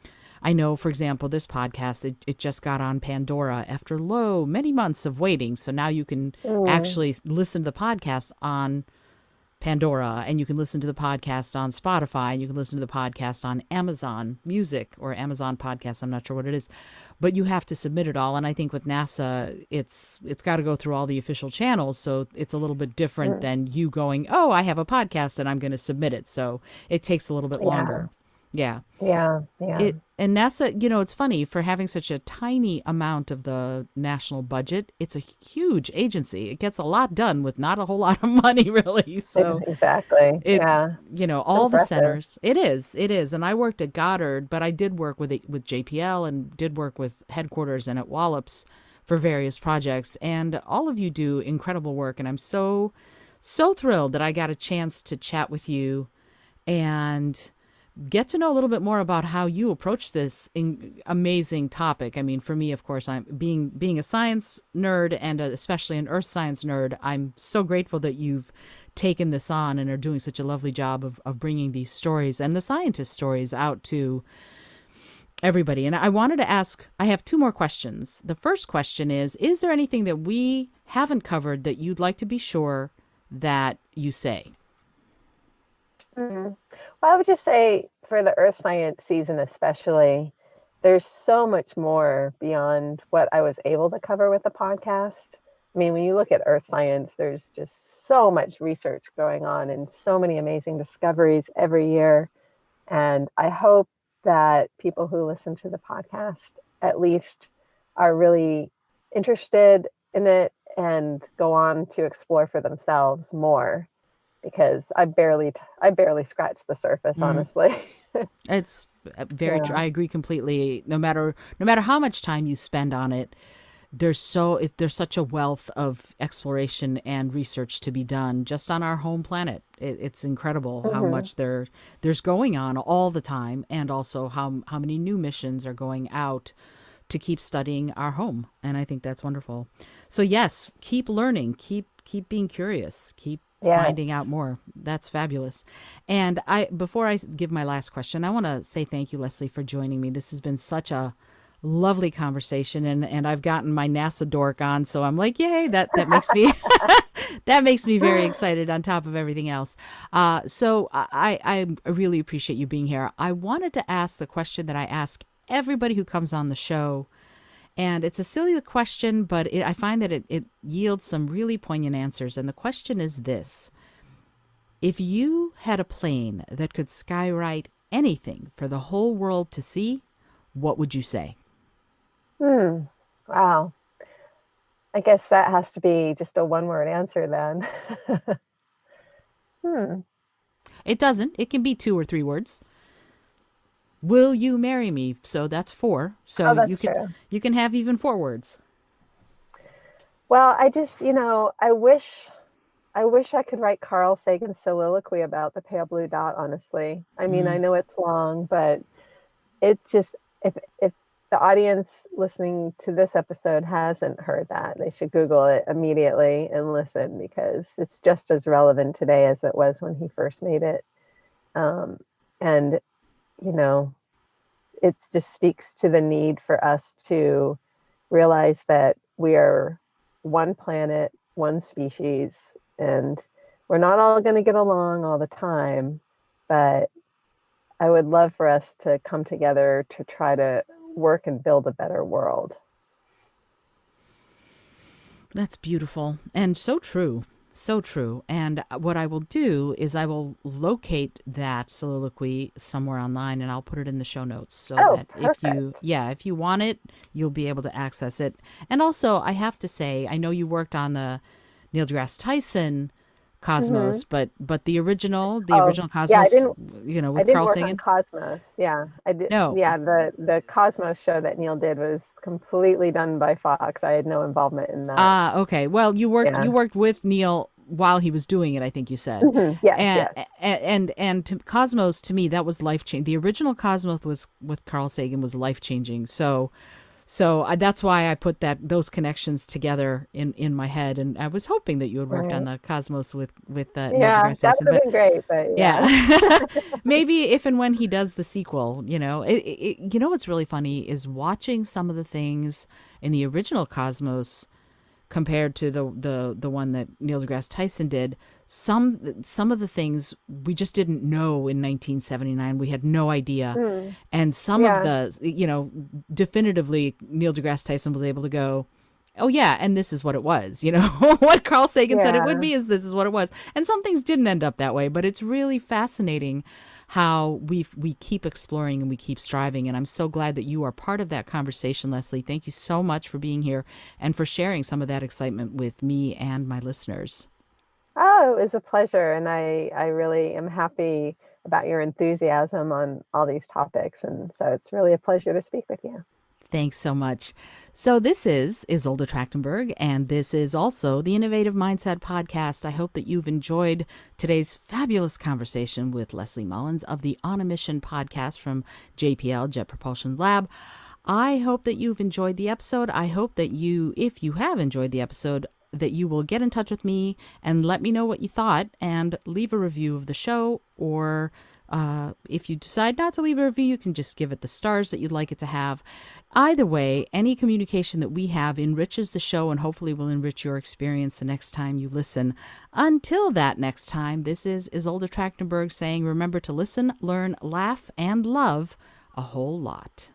I know, for example, this podcast, it just got on Pandora after many months of waiting. So now you can Mm, actually listen to the podcast on Pandora, and you can listen to the podcast on Spotify, and you can listen to the podcast on Amazon Music or Amazon Podcasts. I'm not sure what it is, but you have to submit it all. And I think with NASA, it's got to go through all the official channels, so it's a little bit different mm, than you going, oh, I have a podcast and I'm going to submit it. So it takes a little bit yeah. longer. Yeah. Yeah. Yeah. It and NASA, it's funny for having such a tiny amount of the national budget. It's a huge agency. It gets a lot done with not a whole lot of money, really. So Exactly. it, Yeah. It's all the impressive. centers. It is. And I worked at Goddard, but I did work with JPL and did work with headquarters and at Wallops for various projects. And all of you do incredible work. And I'm so thrilled that I got a chance to chat with you and get to know a little bit more about how you approach this amazing topic. I mean, for me, of course, I'm being a science nerd and especially an earth science nerd. I'm so grateful that you've taken this on and are doing such a lovely job of bringing these stories and the scientist stories out to everybody. And I wanted to ask, I have two more questions. The first question is there anything that we haven't covered that you'd like to be sure that you say? Mm. Well, I would just say for the earth science season, especially, there's so much more beyond what I was able to cover with the podcast. I mean, when you look at earth science, there's just so much research going on and so many amazing discoveries every year. And I hope that people who listen to the podcast at least are really interested in it and go on to explore for themselves more, because I barely scratched the surface, Mm. honestly. It's very true. Yeah. I agree completely. No matter how much time you spend on it, there's such a wealth of exploration and research to be done just on our home planet. It's incredible how Hmm. much there's going on all the time, and also how many new missions are going out to keep studying our home. And I think that's wonderful. So yes, keep learning, keep being curious, keep finding out Yes. more. That's fabulous. And I before I give my last question, I want to say thank you, Leslie, for joining me. This has been such a lovely conversation, and I've gotten my NASA dork on, so I'm like, yay, that makes me that makes me very excited on top of everything else. So I really appreciate you being here. I wanted to ask the question that I ask everybody who comes on the show, and it's a silly question, but I find that it yields some really poignant answers. And the question is this: if you had a plane that could skywrite anything for the whole world to see, what would you say? Hmm. Wow. I guess that has to be just a one-word answer then. Hmm. It doesn't. It can be 2 or 3 words. Will you marry me? So that's 4. So Oh, that's true. you can have even 4 words. Well, I just, I wish I could write Carl Sagan's soliloquy about the pale blue dot, honestly. I mean, I Mm, know it's long, but it just, if the audience listening to this episode hasn't heard that, they should Google it immediately and listen, because it's just as relevant today as it was when he first made it. Um, and, you know, it just speaks to the need for us to realize that we are one planet, one species, and we're not all going to get along all the time, but I would love for us to come together to try to work and build a better world. that's beautiful and so true. So true. And what I will do is I will locate that soliloquy somewhere online, and I'll put it in the show notes so Oh, that perfect. if you want it, you'll be able to access it. And also, I have to say, I know you worked on the Neil deGrasse Tyson Hmm. Cosmos, but the Oh, original yeah, Cosmos, I with didn't Carl work on Sagan. Cosmos. Yeah, I did. No. Yeah, the Cosmos show that Neil did was completely done by Fox. I had no involvement in that. Ah, okay. Well, Yeah. you worked with Neil while he was doing it, I think you said. Hmm. Yes, And yes. to Cosmos, to me, that was life changing. The original Cosmos was with Carl Sagan was life changing. That's why I put those connections together in my head, and I was hoping that you had worked on Right. the Cosmos with Neil Yeah, deGrasse that Tyson. would have But been great, but yeah. yeah, maybe if and when he does the sequel, you know what's really funny is watching some of the things in the original Cosmos compared to the one that Neil deGrasse Tyson did. Some of the things we just didn't know in 1979. We had no idea, Mm, and some of yeah, the definitively Neil deGrasse Tyson was able to go, oh yeah, and this is what it was. What Carl Sagan said it would yeah. be is this is what it was, and some things didn't end up that way. But it's really fascinating how we keep exploring and we keep striving. And I'm so glad that you are part of that conversation, Leslie. Thank you so much for being here and for sharing some of that excitement with me and my listeners. Oh, it was a pleasure, and I really am happy about your enthusiasm on all these topics, and so it's really a pleasure to speak with you. Thanks so much. So this is Isolde Trachtenberg, and this is also the Innovative Mindset Podcast. I hope that you've enjoyed today's fabulous conversation with Leslie Mullins of the On a Mission podcast from JPL, Jet Propulsion Lab. I hope that you've enjoyed the episode. I hope that if you have enjoyed the episode, that you will get in touch with me and let me know what you thought and leave a review of the show. Or if you decide not to leave a review, you can just give it the stars that you'd like it to have. Either way, any communication that we have enriches the show and hopefully will enrich your experience the next time you listen. Until that next time, this is Isolde Trachtenberg saying, remember to listen, learn, laugh, and love a whole lot.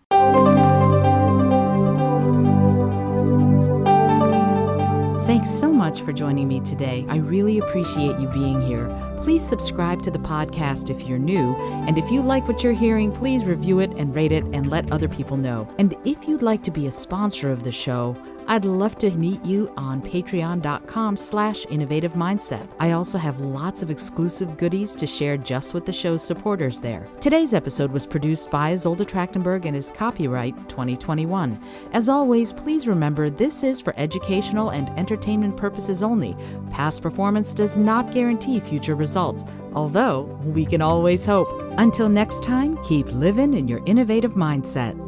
Thanks so much for joining me today. I really appreciate you being here. Please subscribe to the podcast if you're new. And if you like what you're hearing, please review it and rate it and let other people know. And if you'd like to be a sponsor of the show, I'd love to meet you on patreon.com/innovative mindset. I also have lots of exclusive goodies to share just with the show's supporters there. Today's episode was produced by Isolde Trachtenberg and is copyright 2021. As always, please remember this is for educational and entertainment purposes only. Past performance does not guarantee future results, although we can always hope. Until next time, keep living in your innovative mindset.